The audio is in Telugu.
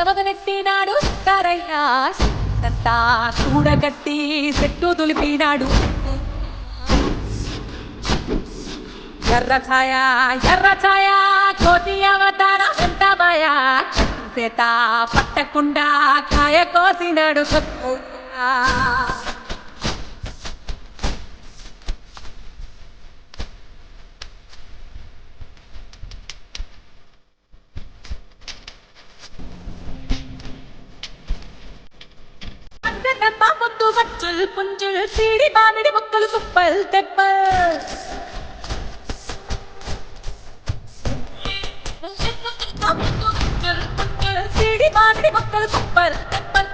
అవగనెట్టినాడు కరయ్యా తంతా చూడగట్టి చెట్టు తులిపినాడు ఎర్ర ఛాయ కోతి అవతార ఎంత భయ చేత పట్టకుండా కాయ కోసినాడు ముద్దు వచ్చుల్ పుంజుల్ సీడి మామిడి ముక్కలు సుప్పల్ తెప్పల్ సీడి మామిడి ముక్కలు సుప్పల్ తెప్పల్